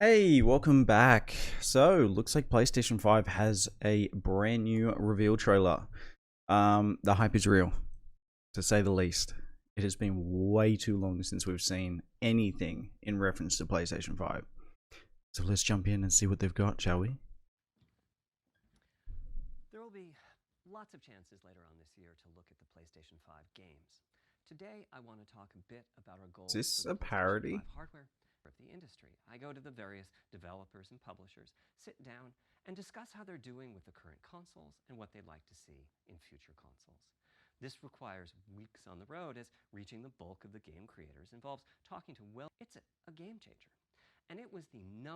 Hey, welcome back. So, looks like PlayStation 5 has a brand new reveal trailer. The hype is real, to say the least. It has been way too long since we've seen anything in reference to PlayStation 5. So let's jump in and see what they've got, shall we? There will be lots of chances later on this year to look at the PlayStation 5 games. Today, I want to talk a bit about our Is goals this for the a PlayStation 5 parody? hardware of the industry. I go to the various developers and publishers, sit down, and discuss how they're doing with the current consoles and what they'd like to see in future consoles. This requires weeks on the road, as reaching the bulk of the game creators involves talking to, well, it's a game changer. And it was the #1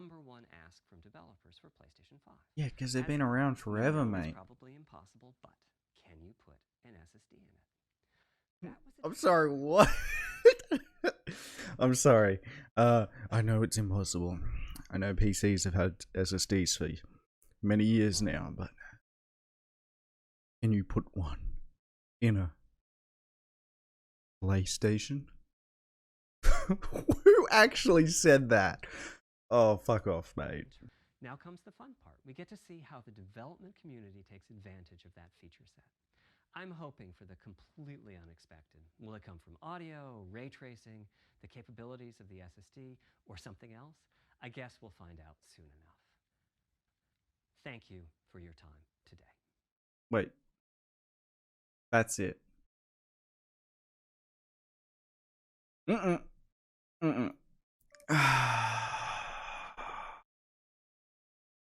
ask from developers for PlayStation 5. Yeah, because they've As been you know, around we forever, know it's mate. probably impossible, but can you put an SSD in it? That was I'm sorry, what? I'm sorry. I know it's impossible. I know PCs have had SSDs for many years now, but can you put one in a PlayStation? Who actually said that? Oh, fuck off, mate. Now comes the fun part. We get to see how the development community takes advantage of that feature set. I'm hoping for the completely unexpected. Will it come from audio, ray tracing, the capabilities of the SSD, or something else? I guess we'll find out soon enough. Thank you for your time today. Wait. That's it. Mm-mm. Mm-mm.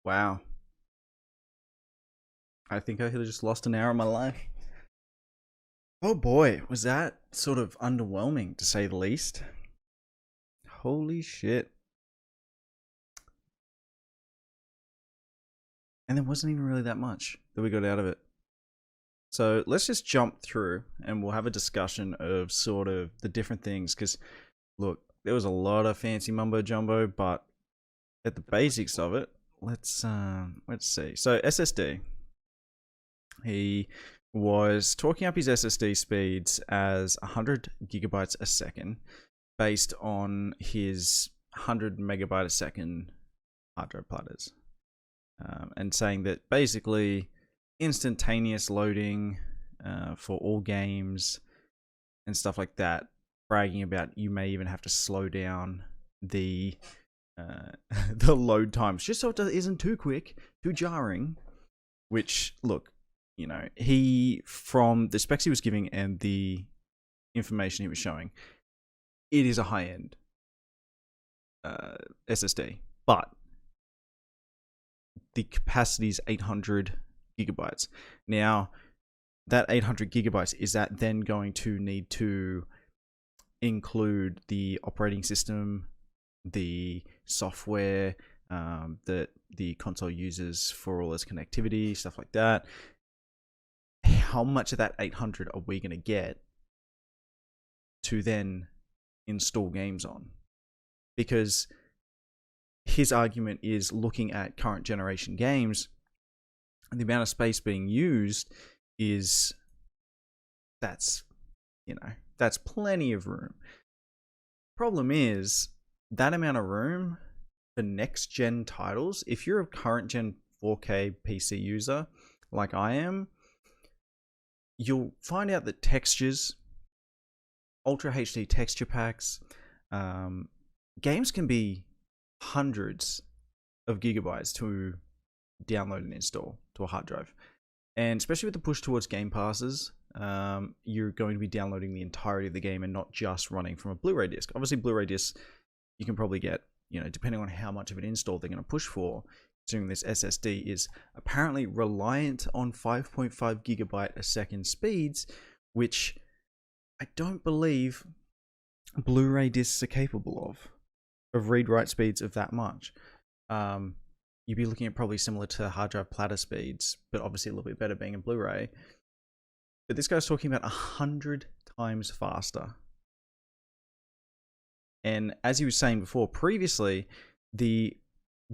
Wow. I think I just lost an hour of my life. Oh boy, was that sort of underwhelming, to say the least. Holy shit. And there wasn't even really that much that we got out of it. So let's just jump through and we'll have a discussion of sort of the different things. Because, look, there was a lot of fancy mumbo jumbo, but at the basics of it, let's see. So SSD. He was talking up his SSD speeds as 100 gigabytes a second based on his 100 megabyte a second hard drive platters. And saying that basically instantaneous loading for all games and stuff like that, bragging about you may even have to slow down the the load times just so it isn't too quick, too jarring. Which, look, you know, he, from the specs he was giving and the information he was showing, it is a high-end SSD, but the capacity is 800 gigabytes. Now, that 800 gigabytes, is that then going to need to include the operating system, the software that the console uses for all its connectivity, stuff like that? How much of that 800 are we going to get to then install games on? Because his argument is, looking at current generation games, the amount of space being used is, that's plenty of room. Problem is, that amount of room for next gen titles, if you're a current gen 4K PC user like I am, you'll find out that textures, Ultra HD texture packs, games can be hundreds of gigabytes to download and install to a hard drive. And especially with the push towards game passes, you're going to be downloading the entirety of the game and not just running from a Blu-ray disc. Obviously, Blu-ray discs you can probably get, depending on how much of an install they're going to push for. Considering this SSD is apparently reliant on 5.5 gigabyte a second speeds, which I don't believe Blu-ray discs are capable of read-write speeds of that much. You'd be looking at probably similar to hard drive platter speeds, but obviously a little bit better being a Blu-ray. But this guy's talking about 100 times faster. And as he was saying before, previously, the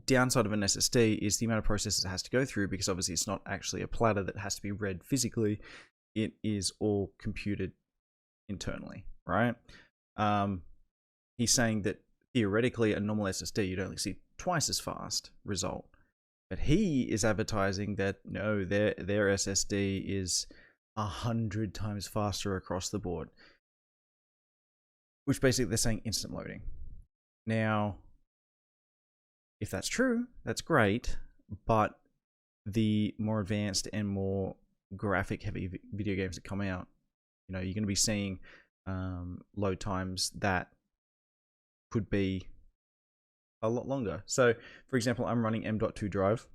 downside of an SSD is the amount of processes it has to go through, because obviously it's not actually a platter that has to be read physically. It is all computed internally, right? He's saying that theoretically a normal SSD, you'd only see twice as fast result. But he is advertising that no, their SSD is 100 times faster across the board, which basically they're saying instant loading. Now, if that's true, that's great, but the more advanced and more graphic heavy video games that come out, you know, you're going to be seeing load times that could be a lot longer. So, for example, I'm running M.2 drive,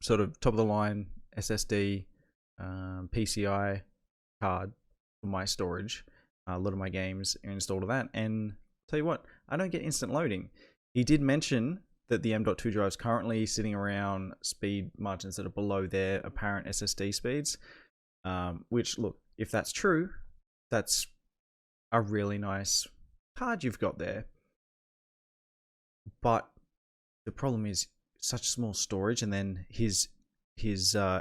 sort of top of the line SSD, PCI card for my storage. A lot of my games are installed on that, and tell you what, I don't get instant loading. He did mention that the M.2 drive is currently sitting around speed margins that are below their apparent SSD speeds, which, look, if that's true, that's a really nice card you've got there. But the problem is such small storage, and then his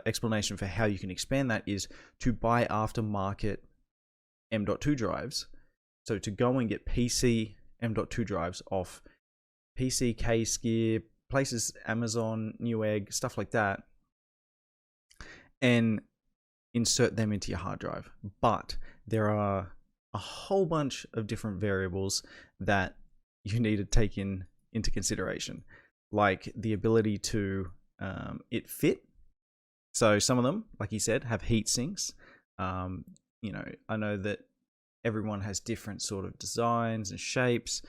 explanation for how you can expand that is to buy aftermarket M.2 drives. So to go and get PC M.2 drives off PC, Ksgear, places, Amazon, Newegg, stuff like that, and insert them into your hard drive. But there are a whole bunch of different variables that you need to take into consideration, like the ability to it fit. So some of them, like he said, have heat sinks. You know, I know that everyone has different sort of designs and shapes.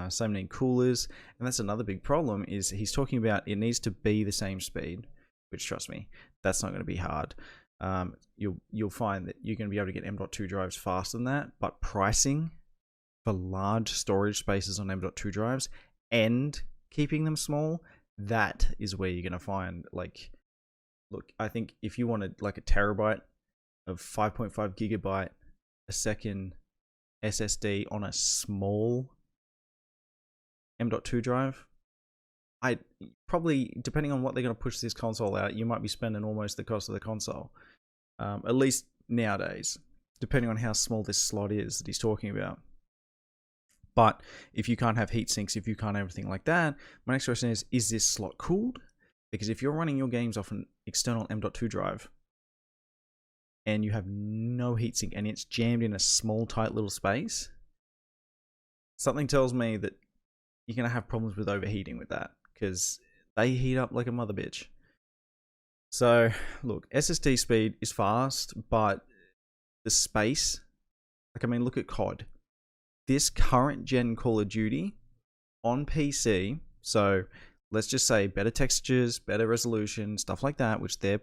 Some need coolers, and that's another big problem. Is he's talking about it needs to be the same speed, which, trust me, that's not going to be hard. You'll find that you're going to be able to get M.2 drives faster than that, but pricing for large storage spaces on M.2 drives and keeping them small, that is where you're going to find, like, look, I think if you wanted like a terabyte of 5.5 gigabyte a second SSD on a small M.2 drive, I probably, depending on what they're going to push this console out, you might be spending almost the cost of the console, at least nowadays, depending on how small this slot is that he's talking about. But if you can't have heat sinks, if you can't have everything like that, my next question is this slot cooled? Because if you're running your games off an external M.2 drive and you have no heatsink and it's jammed in a small, tight little space, something tells me that you're going to have problems with overheating with that, because they heat up like a mother bitch. So, look, SSD speed is fast, but the space, like, I mean, look at COD. This current gen Call of Duty on PC, so let's just say better textures, better resolution, stuff like that, which they're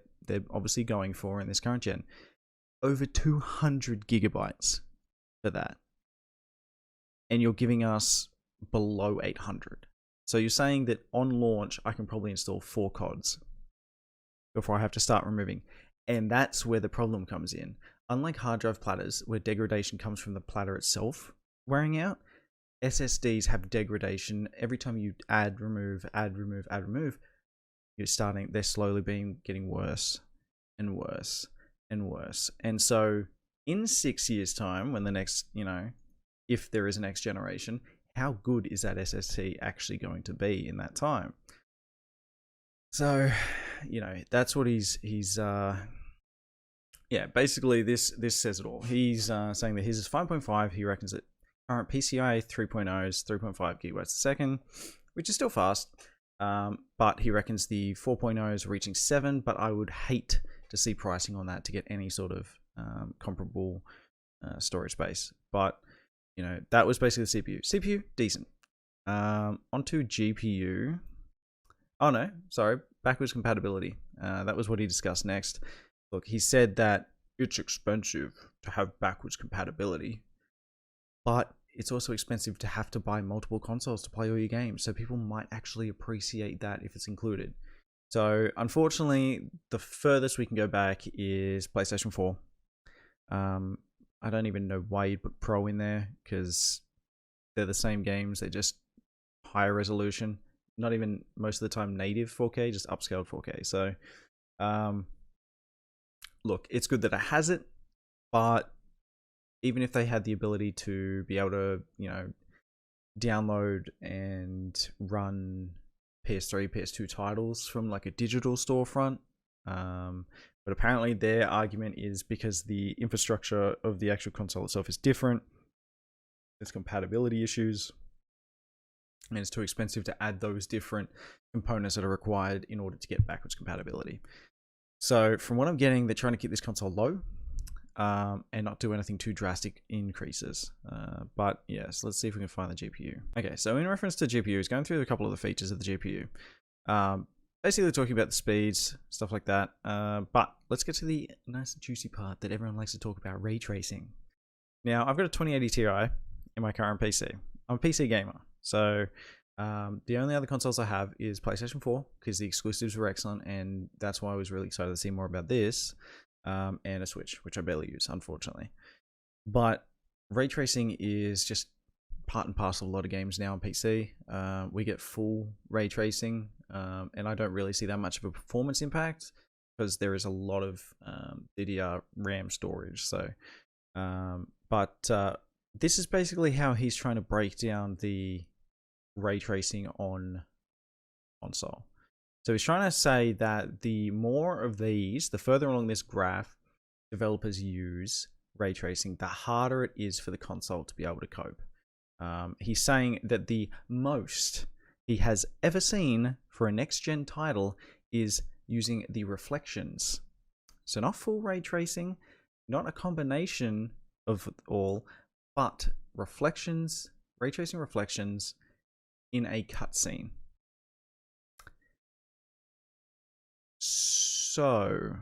obviously going for in this current gen, over 200 gigabytes for that. And you're giving us below 800. So you're saying that on launch, I can probably install 4 CODs before I have to start removing. And that's where the problem comes in. Unlike hard drive platters, where degradation comes from the platter itself wearing out, SSDs have degradation. Every time you add, remove, they're slowly getting worse and worse and worse. And so in 6 years' time, when the next, if there is a next generation, how good is that SSD actually going to be in that time? So, that's what he's basically this says it all. He's saying that his is 5.5. He reckons that current PCI 3.0's 3.5 gigabytes a second, which is still fast. But he reckons the 4.0 is reaching 7, but I would hate to see pricing on that to get any sort of comparable storage space. But that was basically the CPU. CPU, decent. Onto GPU. Oh no, sorry, backwards compatibility. That was what he discussed next. Look, he said that it's expensive to have backwards compatibility, but it's also expensive to have to buy multiple consoles to play all your games. So people might actually appreciate that if it's included. So unfortunately, the furthest we can go back is PlayStation 4. I don't even know why you'd put Pro in there, because they're the same games. They're just higher resolution. Not even most of the time native 4K, just upscaled 4K. So, look, it's good that it has it, but even if they had the ability to be able to, download and run PS3, PS2 titles from like a digital storefront. But apparently their argument is because the infrastructure of the actual console itself is different. There's compatibility issues, and it's too expensive to add those different components that are required in order to get backwards compatibility. So from what I'm getting, they're trying to keep this console low and not do anything too drastic increases. But yes, let's see if we can find the GPU. Okay, so in reference to GPUs, going through a couple of the features of the GPU. Basically talking about the speeds, stuff like that. But let's get to the nice juicy part that everyone likes to talk about, ray tracing. Now, I've got a 2080 Ti in my current PC. I'm a PC gamer, so the only other consoles I have is PlayStation 4 because the exclusives were excellent, and that's why I was really excited to see more about this, and a Switch, which I barely use, unfortunately. But ray tracing is just part and parcel of a lot of games now on PC. We get full ray tracing, and I don't really see that much of a performance impact because there is a lot of DDR RAM storage. So, but this is basically how he's trying to break down the ray tracing on console. So he's trying to say that the more of these, the further along this graph developers use ray tracing, the harder it is for the console to be able to cope. He's saying that the most he has ever seen for a next-gen title is using the reflections. So not full ray tracing, not a combination of all, but reflections, ray tracing reflections in a cutscene. So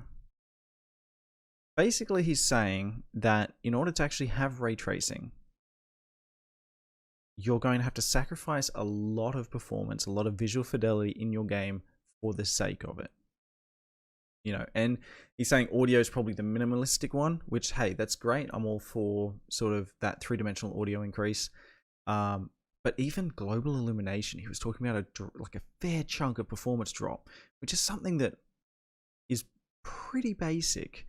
basically he's saying that in order to actually have ray tracing, you're going to have to sacrifice a lot of performance, a lot of visual fidelity in your game for the sake of it. You know, and he's saying audio is probably the minimalistic one, which, hey, that's great. I'm all for sort of that three-dimensional audio increase. But even global illumination, he was talking about like a fair chunk of performance drop, which is something that is pretty basic,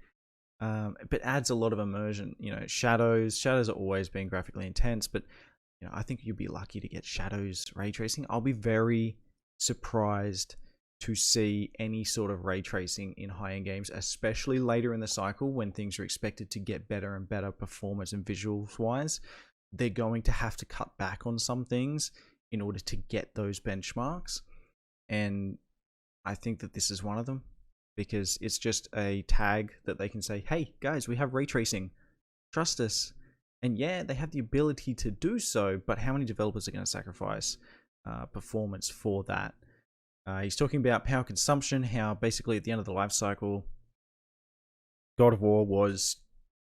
but adds a lot of immersion. You know, shadows are always been graphically intense, but you know, I think you'd be lucky to get shadows ray tracing. I'll be very surprised to see any sort of ray tracing in high-end games, especially later in the cycle when things are expected to get better and better performance and visuals-wise. They're going to have to cut back on some things in order to get those benchmarks. And I think that this is one of them, because it's just a tag that they can say, hey, guys, we have ray tracing. Trust us. And yeah, they have the ability to do so, but how many developers are going to sacrifice performance for that? He's talking about power consumption, how basically at the end of the life cycle, God of War was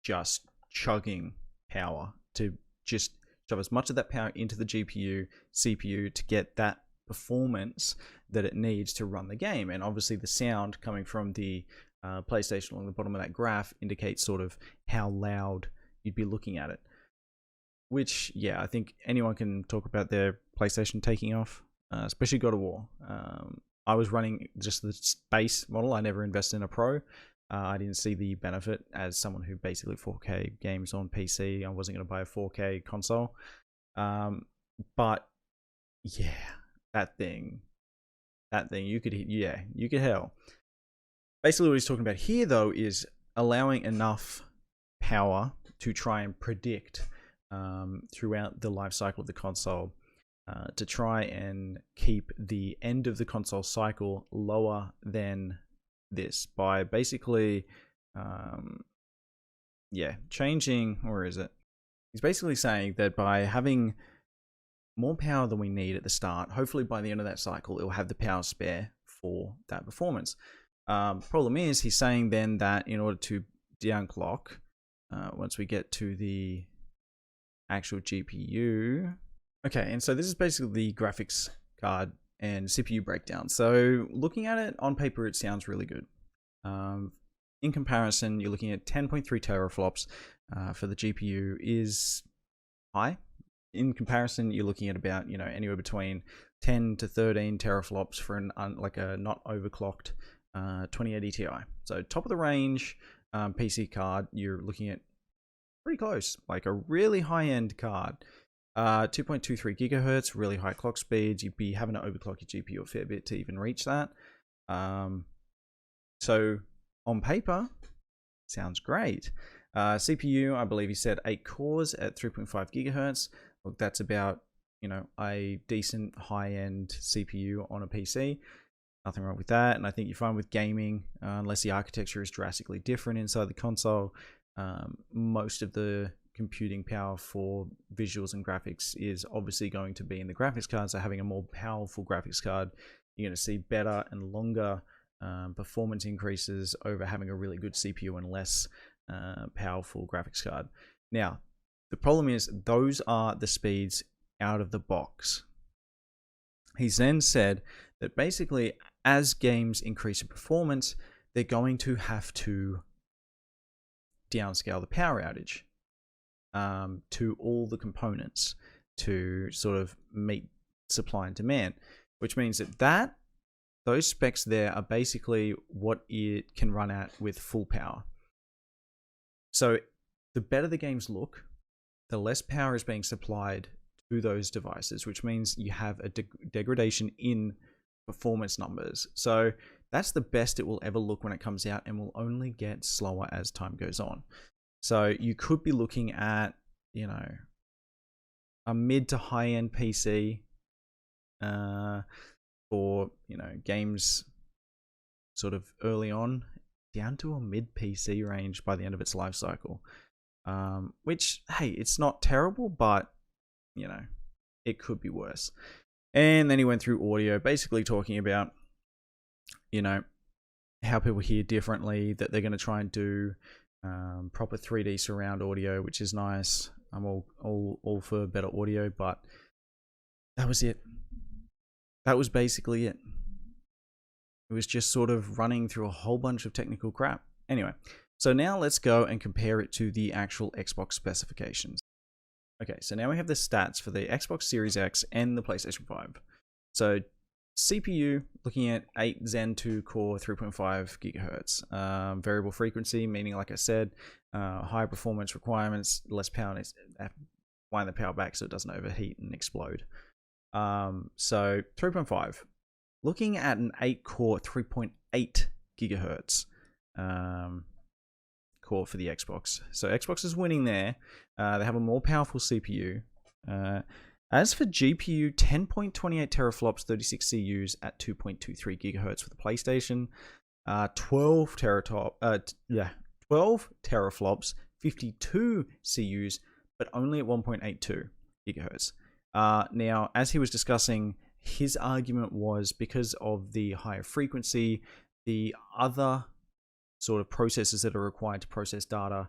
just chugging power to just shove as much of that power into the GPU, CPU to get that performance that it needs to run the game. And obviously the sound coming from the PlayStation along the bottom of that graph indicates sort of how loud you'd be looking at it. Which, yeah, I think anyone can talk about their PlayStation taking off, especially God of War. I was running just the base model. I never invested in a Pro. I didn't see the benefit as someone who basically 4K games on PC. I wasn't going to buy a 4K console. But yeah, that thing, you could hell. Basically what he's talking about here though is allowing enough power to try and predict throughout the life cycle of the console to try and keep the end of the console cycle lower than this by basically changing, or is it? He's basically saying that by having more power than we need at the start, hopefully by the end of that cycle, it'll have the power spare for that performance. Problem is, he's saying then that in order to downclock, once we get to the actual GPU. Okay, and so this is basically the graphics card and CPU breakdown. So looking at it on paper, it sounds really good. In comparison, you're looking at 10.3 teraflops for the GPU is high. In comparison, you're looking at about, you know, anywhere between 10 to 13 teraflops for like a not overclocked 2080 Ti. So top of the range PC card, you're looking at pretty close, like a really high-end card. 2.23 gigahertz, really high clock speeds. You'd be having to overclock your GPU a fair bit to even reach that. So on paper, sounds great. CPU, I believe he said 8 cores at 3.5 gigahertz. Look, that's about, you know, a decent high-end CPU on a PC. Nothing wrong with that. And I think you're fine with gaming, unless the architecture is drastically different inside the console. Most of the computing power for visuals and graphics is obviously going to be in the graphics card. So having a more powerful graphics card, you're going to see better and longer performance increases over having a really good CPU and less powerful graphics card. Now, the problem is those are the speeds out of the box. He's then said that basically as games increase in performance, they're going to have to downscale the power outage to all the components to sort of meet supply and demand, which means that those specs there are basically what it can run at with full power. So the better the games look, the less power is being supplied to those devices, which means you have a degradation in performance numbers. So that's the best it will ever look when it comes out, and will only get slower as time goes on. So you could be looking at, you know, a mid to high end PC for, you know, games sort of early on, down to a mid PC range by the end of its life cycle. Which, hey, it's not terrible, but, you know, it could be worse. And then he went through audio, basically talking about, you know, how people hear differently, that they're going to try and do proper 3D surround audio, which is nice. I'm all for better audio, but that was it. That was basically it. It was just sort of running through a whole bunch of technical crap. Anyway, so now let's go and compare it to the actual Xbox specifications. Okay, so now we have the stats for the Xbox Series X and the PlayStation 5. So CPU, looking at 8 Zen 2 core, 3.5 gigahertz. Variable frequency, meaning, like I said, high performance requirements, less power, wind the power back so it doesn't overheat and explode. So 3.5. Looking at an 8 core, 3.8 gigahertz core for the Xbox. So Xbox is winning there. They have a more powerful CPU. As for GPU, 10.28 teraflops, 36 CUs at 2.23 gigahertz for the PlayStation. 12 teraflops, 52 CUs, but only at 1.82 gigahertz. Now, as he was discussing, his argument was because of the higher frequency, the other sort of processors that are required to process data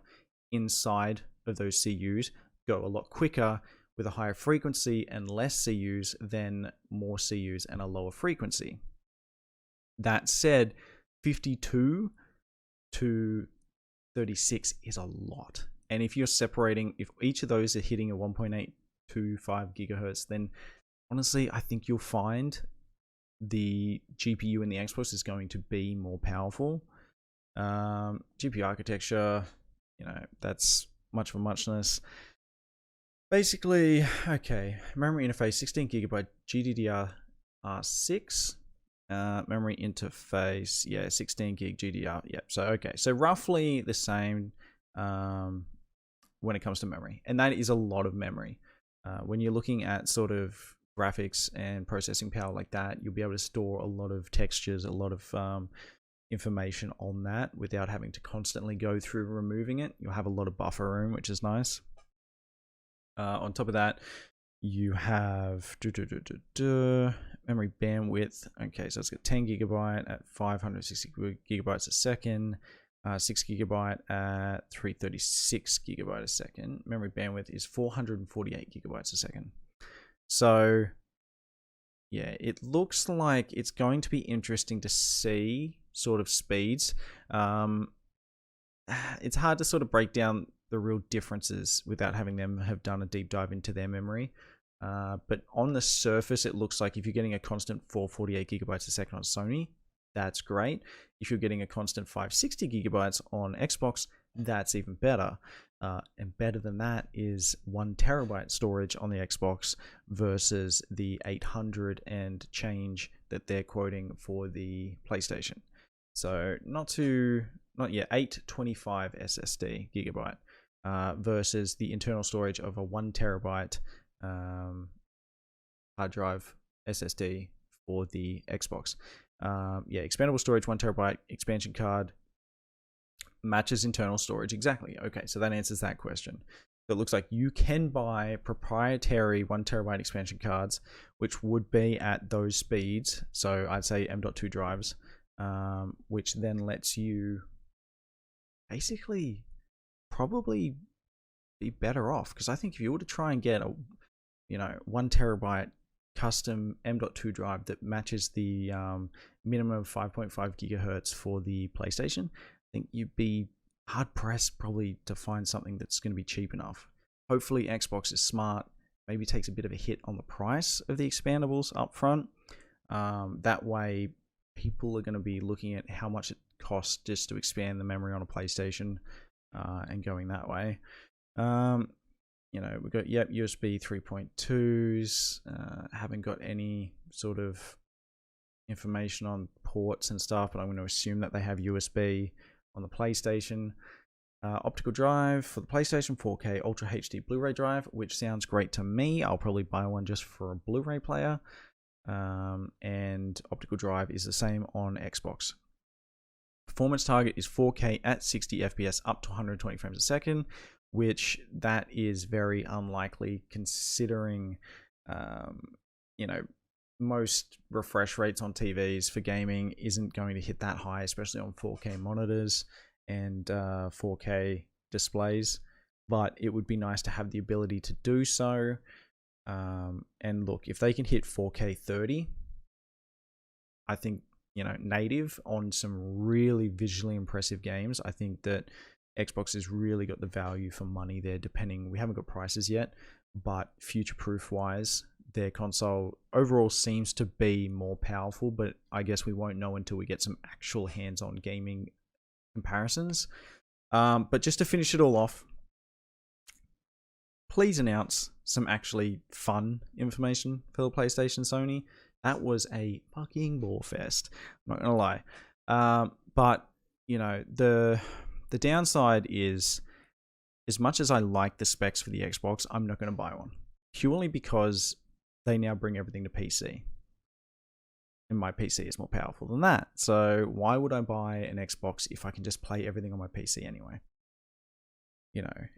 inside of those CUs go a lot quicker with a higher frequency and less CUs than more CUs and a lower frequency. That said, 52 to 36 is a lot. And if you're separating, if each of those are hitting a 1.825 gigahertz, then honestly, I think you'll find the GPU in the Xbox is going to be more powerful. GPU architecture, you know, that's much of a muchness. Basically, okay, memory interface, 16 gigabyte GDDR6. Memory interface, yeah, 16 gig GDR. Yep. So okay, so roughly the same when it comes to memory, and that is a lot of memory. When you're looking at sort of graphics and processing power like that, you'll be able to store a lot of textures, a lot of information on that without having to constantly go through removing it. You'll have a lot of buffer room, which is nice. On top of that, you have memory bandwidth. Okay, so it's got 10 gigabyte at 560 gigabytes a second, 6 gigabyte at 336 gigabyte a second. Memory bandwidth is 448 gigabytes a second. So yeah, it looks like it's going to be interesting to see sort of speeds. It's hard to sort of break down the real differences without having them have done a deep dive into their memory. But on the surface, it looks like if you're getting a constant 448 gigabytes a second on Sony, that's great. If you're getting a constant 560 gigabytes on Xbox, that's even better. And better than that is 1 terabyte storage on the Xbox versus the 800 and change that they're quoting for the PlayStation. So not yet 825 SSD gigabyte versus the internal storage of a 1 terabyte hard drive SSD for the Xbox. Yeah, expandable storage, 1 terabyte expansion card matches internal storage exactly. Okay, so that answers that question. So it looks like you can buy proprietary 1 terabyte expansion cards, which would be at those speeds. So I'd say M.2 drives, which then lets you basically probably be better off. Because I think if you were to try and get a 1 terabyte custom M.2 drive that matches the minimum of 5.5 gigahertz for the PlayStation, I think you'd be hard pressed probably to find something that's going to be cheap enough. Hopefully Xbox is smart, maybe takes a bit of a hit on the price of the expandables up front. That way people are going to be looking at how much it costs just to expand the memory on a PlayStation and going that way. We've got USB 3.2s. Haven't got any sort of information on ports and stuff, but I'm going to assume that they have USB on the PlayStation. Optical drive for the PlayStation, 4K Ultra HD Blu-ray drive, which sounds great to me. I'll probably buy one just for a Blu-ray player. And optical drive is the same on Xbox. Performance target is 4K at 60 FPS up to 120 frames a second, which that is very unlikely considering, most refresh rates on TVs for gaming isn't going to hit that high, especially on 4K monitors and 4K displays. But it would be nice to have the ability to do so. And look, if they can hit 4K 30, I think, native on some really visually impressive games, I think that Xbox has really got the value for money there, depending. We haven't got prices yet, but future-proof wise, their console overall seems to be more powerful, but I guess we won't know until we get some actual hands-on gaming comparisons. But just to finish it all off, please announce some actually fun information for the PlayStation, Sony. That was a fucking bore fest. I'm not gonna lie. But the downside is, as much as I like the specs for the Xbox, I'm not going to buy one. Purely because they now bring everything to PC. And my PC is more powerful than that. So why would I buy an Xbox if I can just play everything on my PC anyway?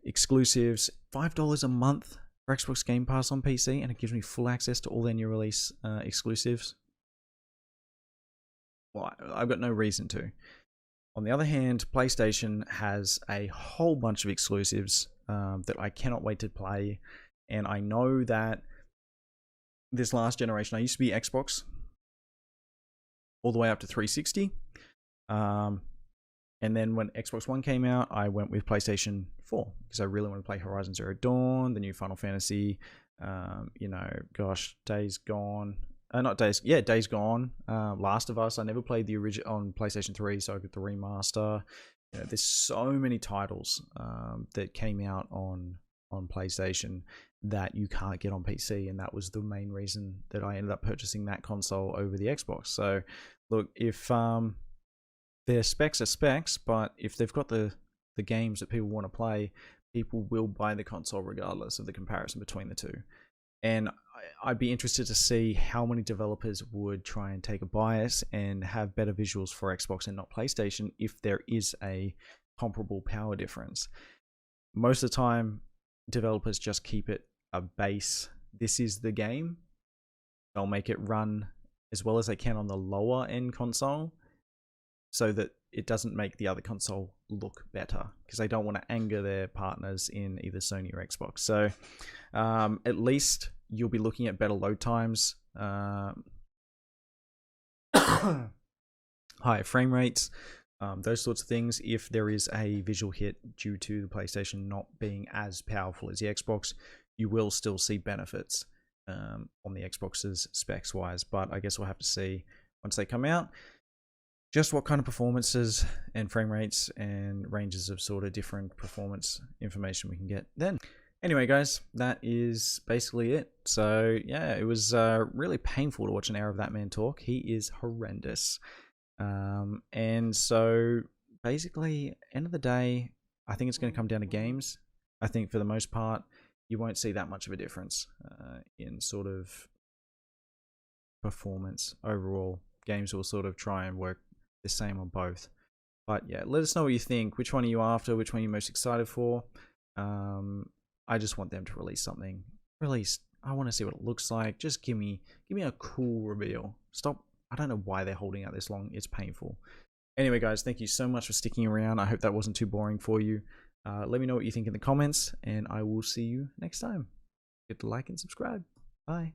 Exclusives, $5 a month for Xbox Game Pass on PC, and it gives me full access to all their new release exclusives. Well, I've got no reason to. On the other hand, PlayStation has a whole bunch of exclusives that I cannot wait to play. And I know that this last generation, I used to be Xbox all the way up to 360. And then when Xbox One came out, I went with PlayStation 4 because I really want to play Horizon Zero Dawn, the new Final Fantasy, Days Gone. Days Gone, Last of Us. I never played the original on PlayStation 3, so I got the remaster. There's so many titles that came out on PlayStation that you can't get on PC, and that was the main reason that I ended up purchasing that console over the Xbox. So, look, if their specs are specs, but if they've got the games that people want to play, people will buy the console regardless of the comparison between the two. And I'd be interested to see how many developers would try and take a bias and have better visuals for Xbox and not PlayStation if there is a comparable power difference. Most of the time, developers just keep it a base. This is the game. They'll make it run as well as they can on the lower end console so that it doesn't make the other console look better, because they don't want to anger their partners in either Sony or Xbox. So at least you'll be looking at better load times, higher frame rates, those sorts of things. If there is a visual hit due to the PlayStation not being as powerful as the Xbox, you will still see benefits on the Xbox's specs wise. But I guess we'll have to see once they come out. just what kind of performances and frame rates and ranges of sort of different performance information we can get then. Anyway, guys, that is basically it. So yeah, it was really painful to watch an hour of that man talk. He is horrendous. And so basically, end of the day, I think it's going to come down to games. I think for the most part, you won't see that much of a difference in sort of performance overall. Games will sort of try and work the same on both. But yeah, let us know what you think. Which one are you after? Which one are you most excited for? I just want them to release something. I want to see what it looks like. Just give me a cool reveal. Stop. I don't know why they're holding out this long. It's painful. Anyway, guys, thank you so much for sticking around. I hope that wasn't too boring for you. Let me know what you think in the comments, and I will see you next time. Hit the like and subscribe. Bye.